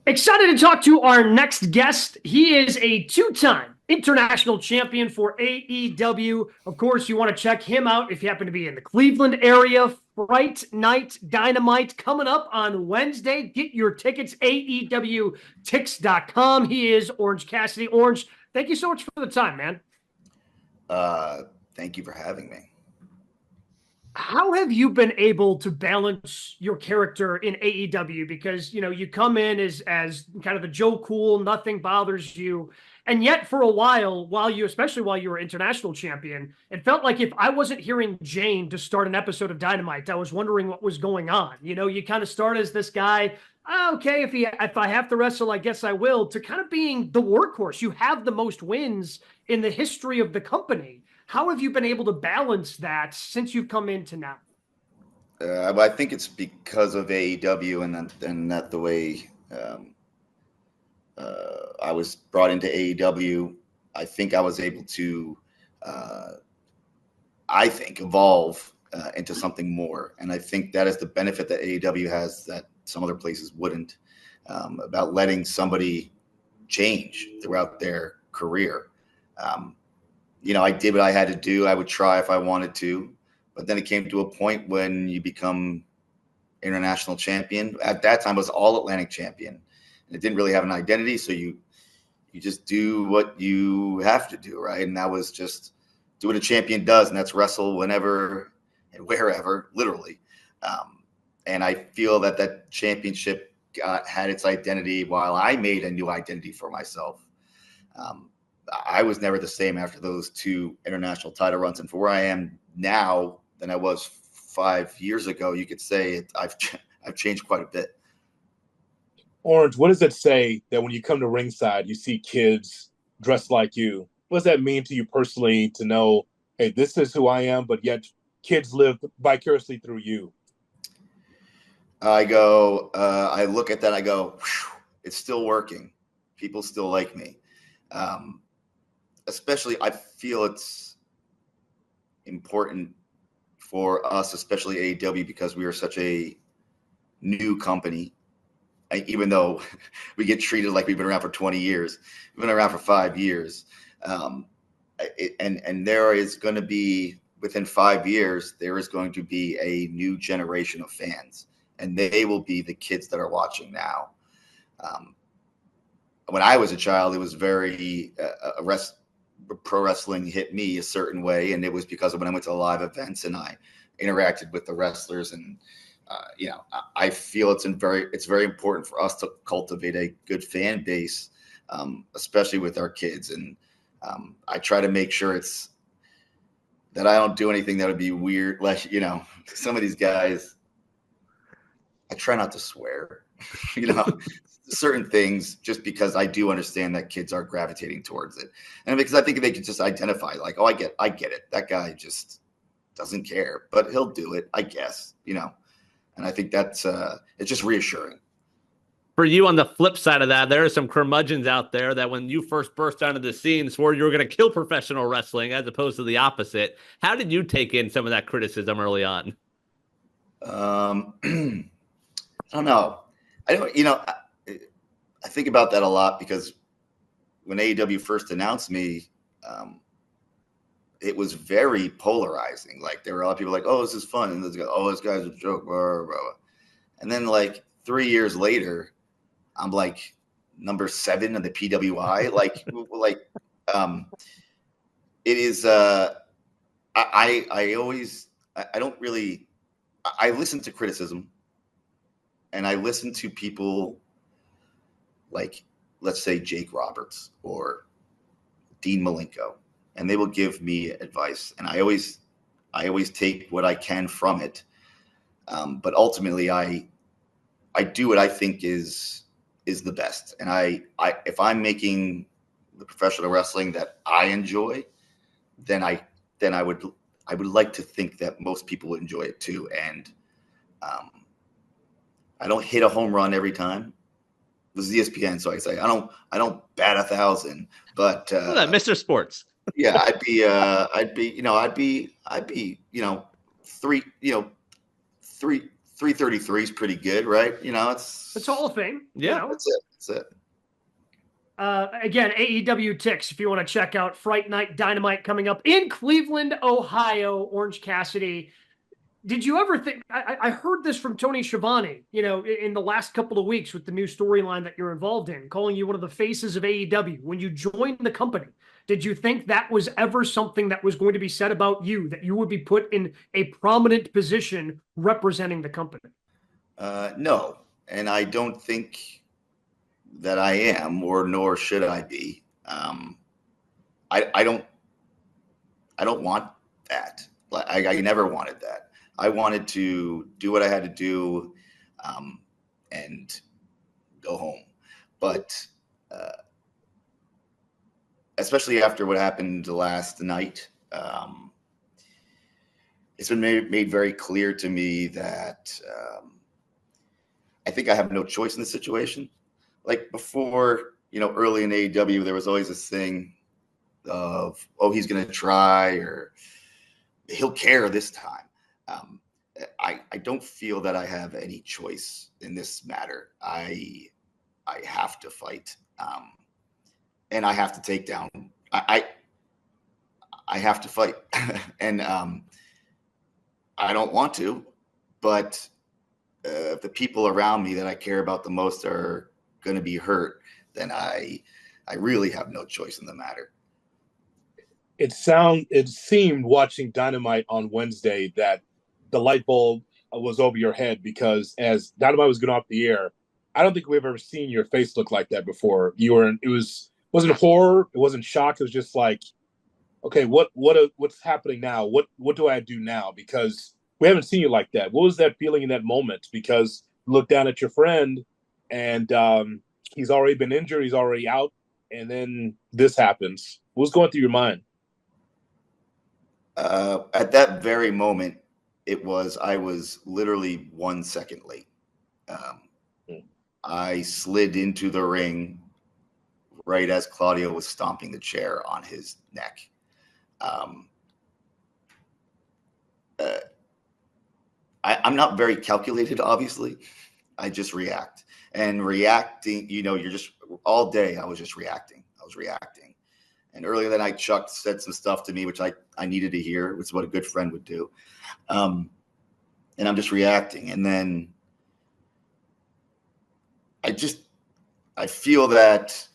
Excited to talk to our next guest. He is a two-time international champion for AEW. Of course, you want to check him out if you happen to be in the Cleveland area. Fright Night Dynamite coming up on Wednesday. Get your tickets, AEWTix.com. He is Orange Cassidy. Orange, thank you so much for the time, man. Thank you for having me. How have you been able to balance your character in AEW? Because, you come in as kind of the Joe Cool, nothing bothers you. And yet for a while especially while you were international champion, it felt like if I wasn't hearing Jane to start an episode of Dynamite, I was wondering what was going on. You kind of start as this guy, okay, if I have to wrestle, I guess I will, to kind of being the workhorse. You have the most wins in the history of the company. How have you been able to balance that since you've come into now? I think it's because of AEW and that the way I was brought into AEW. I think I was able to, evolve into something more. And I think that is the benefit that AEW has that some other places wouldn't, about letting somebody change throughout their career. I did what I had to do. I would try if I wanted to, but then it came to a point when you become international champion. At that time, I was all Atlantic champion. And it didn't really have an identity, so you just do what you have to do, right? And that was just do what a champion does, and that's wrestle whenever and wherever, literally. And I feel that championship had its identity while I made a new identity for myself. I was never the same after those two international title runs. And for where I am now than I was 5 years ago, you could say I've changed quite a bit. Orange, what does it say that when you come to ringside, you see kids dressed like you? What does that mean to you personally to know, hey, this is who I am, but yet kids live vicariously through you? I look at that, I go, it's still working. People still like me. Especially, I feel it's important for us, especially AEW, because we are such a new company. Even though we get treated like we've been around for 20 years, we've been around for 5 years. And there is going to be, within 5 years, there is going to be a new generation of fans, and they will be the kids that are watching now. When I was a child, it was very pro wrestling hit me a certain way, and it was because of when I went to live events and I interacted with the wrestlers. And I feel it's very important for us to cultivate a good fan base, especially with our kids. And I try to make sure it's that I don't do anything that would be weird. Like, some of these guys, I try not to swear, certain things, just because I do understand that kids are gravitating towards it. And because I think they can just identify, like, oh, I get it. That guy just doesn't care, but he'll do it, I guess, And I think that's it's just reassuring. For you, on the flip side of that, there are some curmudgeons out there that when you first burst onto the scene swore you were going to kill professional wrestling as opposed to the opposite. How did you take in some of that criticism early on? I don't know. I think about that a lot, because when AEW first announced me, it was very polarizing. Like, there were a lot of people like, oh, this is fun. And this guy's a joke. Blah, blah, blah. And then, like, 3 years later, I'm like number 7 in the PWI. It is, I listen to criticism, and I listen to people like, let's say, Jake Roberts or Dean Malenko, and they will give me advice, and I always take what I can from it. But ultimately, I do what I think is the best. And if I'm making the professional wrestling that I enjoy, then I would like to think that most people would enjoy it too. And I don't hit a home run every time. This is ESPN, so I say I don't bat 1,000, but Mr. Sports. Yeah, I'd be 3 333 is pretty good, right? You know, It's Hall of Fame. Yeah. You know? That's it. Again, AEW ticks if you want to check out Fright Night Dynamite coming up in Cleveland, Ohio. Orange Cassidy. Did you ever think? I heard this from Tony Schiavone, you know, in the last couple of weeks with the new storyline that you're involved in, calling you one of the faces of AEW when you joined the company. Did you think that was ever something that was going to be said about you, that you would be put in a prominent position representing the company? No, and I don't think that I am, or nor should I be. I don't want that. Like I never wanted that. I wanted to do what I had to do, and go home. But especially after what happened last night, it's been made very clear to me that I think I have no choice in this situation. Like before, you know, early in AEW, there was always this thing of, oh, he's going to try, or he'll care this time. I don't feel that I have any choice in this matter. I have to fight, and I have to take down. I have to fight, and I don't want to, but if the people around me that I care about the most are going to be hurt, then I really have no choice in the matter. It seemed watching Dynamite on Wednesday that the light bulb was over your head, because as Dynamite was going off the air, I don't think we've ever seen your face look like that before. Wasn't horror, it wasn't shock, it was just like, okay, what's happening now? What do I do now? Because we haven't seen you like that. What was that feeling in that moment? Because you look down at your friend, and he's already been injured, he's already out, and then this happens. What's going through your mind? At that very moment, I was literally 1 second late. I slid into the ring right as Claudio was stomping the chair on his neck. I'm not very calculated, obviously. I just react. And reacting, you know, you're just all day, I was just reacting. And earlier that night, Chuck said some stuff to me, which I needed to hear, which is what a good friend would do. And I'm just reacting. And then I feel that,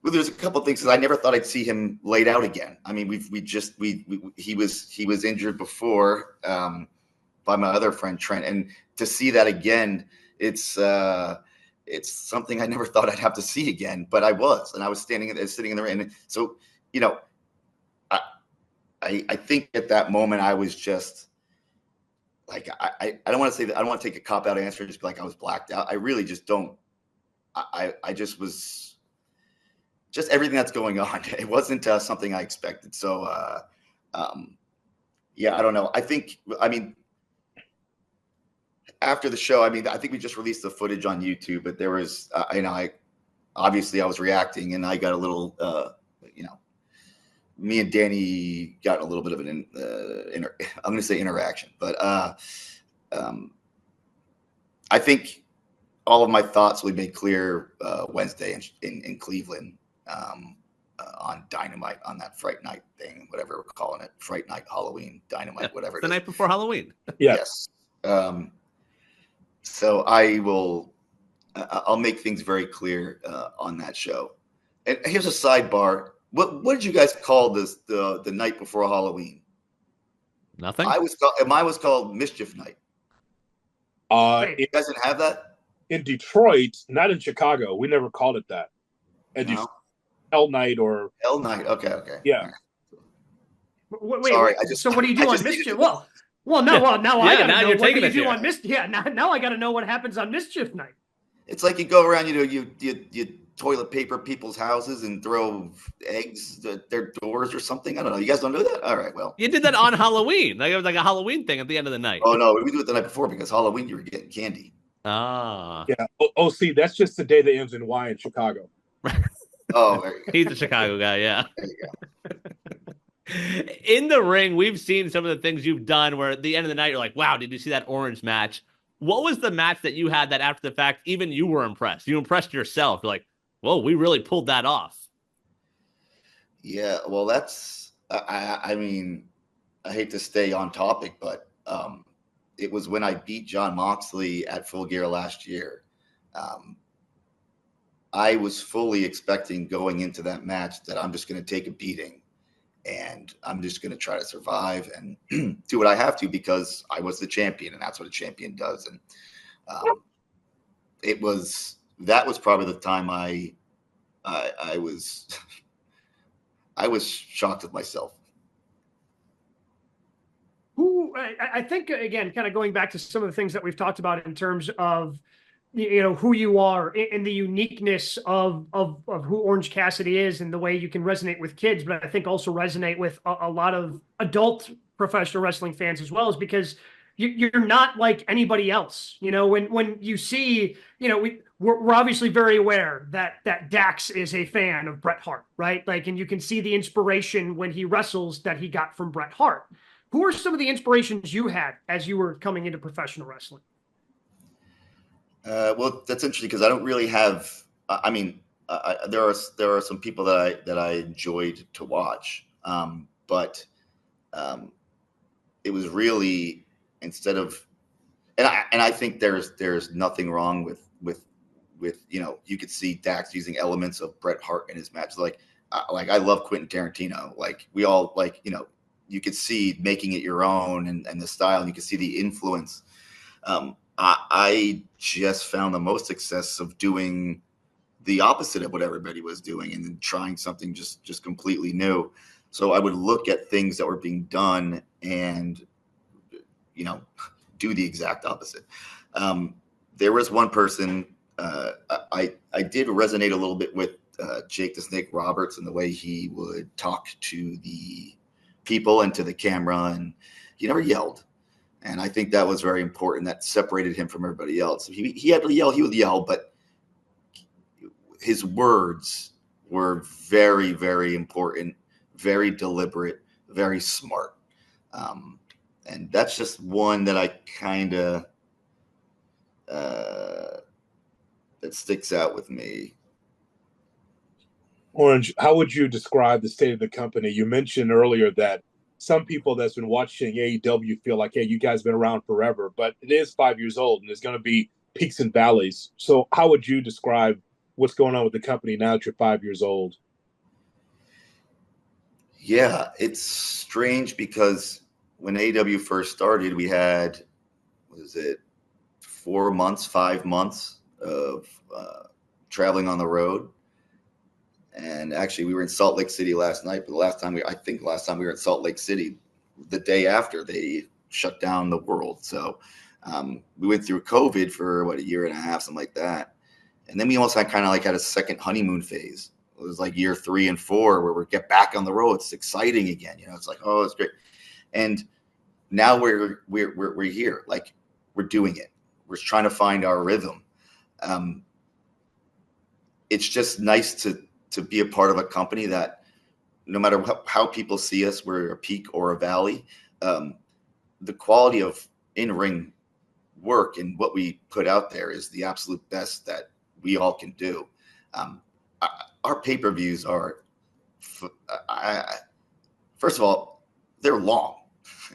well, there's a couple of things, because I never thought I'd see him laid out again. I mean, he was injured before by my other friend Trent, and to see that again, it's something I never thought I'd have to see again. But I was, and I was sitting in the ring, and so, you know, I think at that moment I was just like, I don't want to say that, I don't want to take a cop out answer, just be like I was blacked out. I really just don't. I just was. Just everything that's going on. It wasn't something I expected. So, yeah, I don't know. I mean, after the show, I think we just released the footage on YouTube, but there was, obviously I was reacting, and I got a little, me and Danny got a little bit of an, I'm going to say interaction, but I think all of my thoughts will be made clear Wednesday in Cleveland. On Dynamite, on that Fright Night thing, whatever we're calling it, Fright Night, Halloween, Dynamite, whatever it is. The night before Halloween. Yeah. Yes. So I'll make things very clear on that show. And here's a sidebar. What did you guys call this the night before Halloween? Nothing. Mine was called Mischief Night. You guys didn't have that? In Detroit, not in Chicago. We never called it that. No? Hell Night or Hell Night. Okay. Yeah. Wait, sorry. So what do you do on Mischief? Well, now Yeah, I gotta now know. you're What do taking you it do there. on Mischief? Yeah, now I gotta know what happens on Mischief Night. It's like you go around, you toilet paper people's houses and throw eggs at their doors or something. I don't know. You guys don't do that? All right, well. You did that on Halloween. Like it was like a Halloween thing at the end of the night. Oh, no, we do it the night before, because Halloween you were getting candy. Ah. yeah. Oh, see, that's just the day that ends in Y in Chicago. Oh, there you go. He's a Chicago guy, yeah. There you go. In the ring, we've seen some of the things you've done where at the end of the night, you're like, wow, did you see that Orange match? What was the match that you had that after the fact, even you were impressed? You impressed yourself. You're like, whoa, we really pulled that off. Yeah, well, that's, I mean, I hate to stay on topic, but it was when I beat John Moxley at Full Gear last year. I was fully expecting going into that match that I'm just going to take a beating and I'm just going to try to survive and do what I have to because I was the champion and that's what a champion does. And that was probably the time I was I was shocked with myself. I think, again, kind of going back to some of the things that we've talked about in terms of, who you are and the uniqueness of who Orange Cassidy is and the way you can resonate with kids, but I think also resonate with a lot of adult professional wrestling fans as well, is because you're not like anybody else. When you see, we're obviously very aware that Dax is a fan of Bret Hart, right? Like, and you can see the inspiration when he wrestles that he got from Bret Hart. Who are some of the inspirations you had as you were coming into professional wrestling? Well, that's interesting because I don't really have. I mean, there are some people that I enjoyed to watch, but it was really instead of, and I think there's nothing wrong with you could see Dax using elements of Bret Hart in his match. Like I love Quentin Tarantino. Like we all you could see making it your own and the style, and you could see the influence. I just found the most success of doing the opposite of what everybody was doing and then trying something just completely new. So I would look at things that were being done and, do the exact opposite. There was one person I did resonate a little bit with Jake the Snake Roberts and the way he would talk to the people and to the camera, and he never yelled. And I think that was very important. That separated him from everybody else. He had to yell. He would yell, but his words were very, very important, very deliberate, very smart. And that's just one that I kind of that sticks out with me. Orange, how would you describe the state of the company? You mentioned earlier that some people that's been watching AEW feel like, hey, you guys have been around forever, but it is 5 years old and there's going to be peaks and valleys. So how would you describe what's going on with the company now that you're 5 years old? Yeah, it's strange because when AEW first started, we had, 5 months of traveling on the road. And actually, we were in Salt Lake City last night. But last time we were in Salt Lake City, the day after they shut down the world. So we went through COVID for a year and a half, something like that. And then we also had had a second honeymoon phase. It was like year 3 and 4 where we get back on the road. It's exciting again. It's like, oh, it's great. And now we're here. Like we're doing it. We're trying to find our rhythm. It's just nice to be a part of a company that no matter how people see us, we're a peak or a valley. The quality of in-ring work and what we put out there is the absolute best that we all can do. Our pay-per-views are, first of all, they're long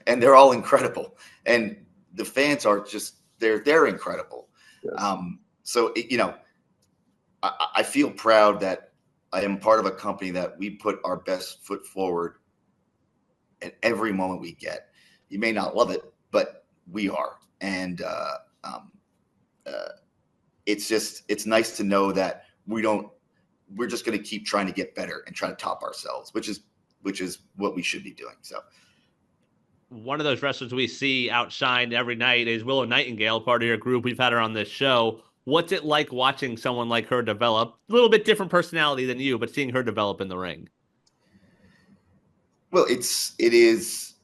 and they're all incredible. And the fans are just, they're incredible. Yes. So, I feel proud that I am part of a company that we put our best foot forward at every moment we get. You may not love it, but we are. And it's nice to know that we're just going to keep trying to get better and try to top ourselves, which is what we should be doing. So one of those wrestlers we see outshine every night is Willow Nightingale, part of your group. We've had her on this show. What's it like watching someone like her develop? A little bit different personality than you, but seeing her develop in the ring. Well, it is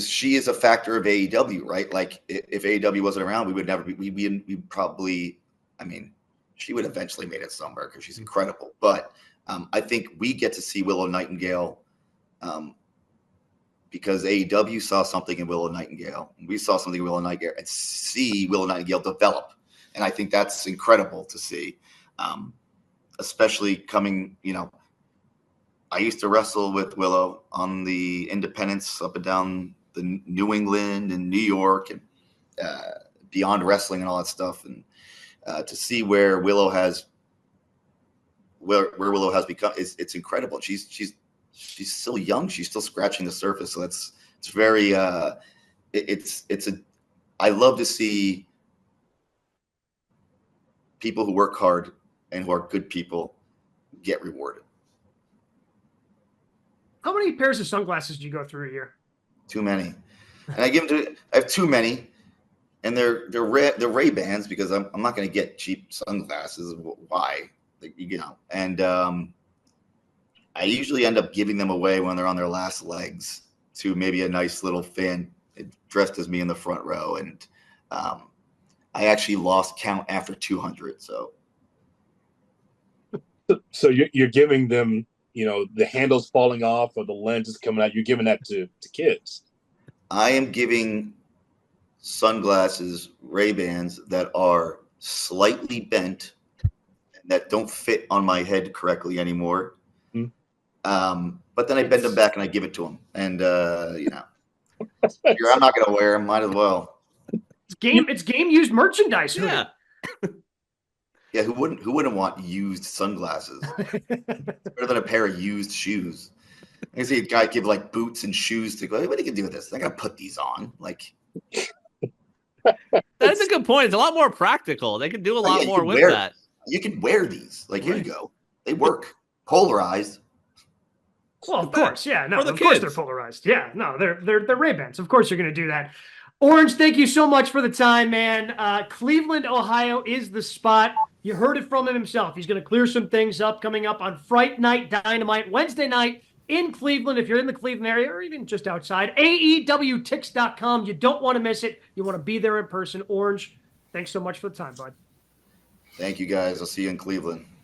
she is a factor of AEW, right? Like if AEW wasn't around, we would never be, we probably, she would eventually made it somewhere because she's incredible. But I think we get to see Willow Nightingale because AEW saw something in Willow Nightingale. We saw something in Willow Nightingale and see Willow Nightingale develop. And I think that's incredible to see, especially coming, I used to wrestle with Willow on the independents up and down the New England and New York and beyond wrestling and all that stuff. And to see where Willow has become, it's incredible. She's still young. She's still scratching the surface. So it's very, I love to see people who work hard and who are good people get rewarded. How many pairs of sunglasses do you go through a year? Too many. And I have too many, and they're Ray-Bans because I'm not going to get cheap sunglasses. Why? And I usually end up giving them away when they're on their last legs to maybe a nice little fan dressed as me in the front row. And I actually lost count after 200. So you're giving them, the handles falling off or the lenses coming out. You're giving that to kids. I am giving sunglasses, Ray-Bans that are slightly bent and that don't fit on my head correctly anymore. But then I bend them back and I give it to them. And, I'm not going to wear them. Might as well. It's game used merchandise. Yeah. Yeah. Who wouldn't want used sunglasses? Better than a pair of used shoes. I see a guy give like boots and shoes to go, hey, what do you do with this? I got to put these on. Like, that's a good point. It's a lot more practical. They can do a lot more with that. You can wear these. Like, here you go. They work. Polarized. Well, of course, yeah. No, of course they're polarized. Yeah, no, they're Ray-Bans. Of course you're going to do that. Orange, thank you so much for the time, man. Cleveland, Ohio is the spot. You heard it from him himself. He's going to clear some things up coming up on Fright Night Dynamite, Wednesday night in Cleveland. If you're in the Cleveland area or even just outside, AEWTix.com. You don't want to miss it. You want to be there in person. Orange, thanks so much for the time, bud. Thank you, guys. I'll see you in Cleveland.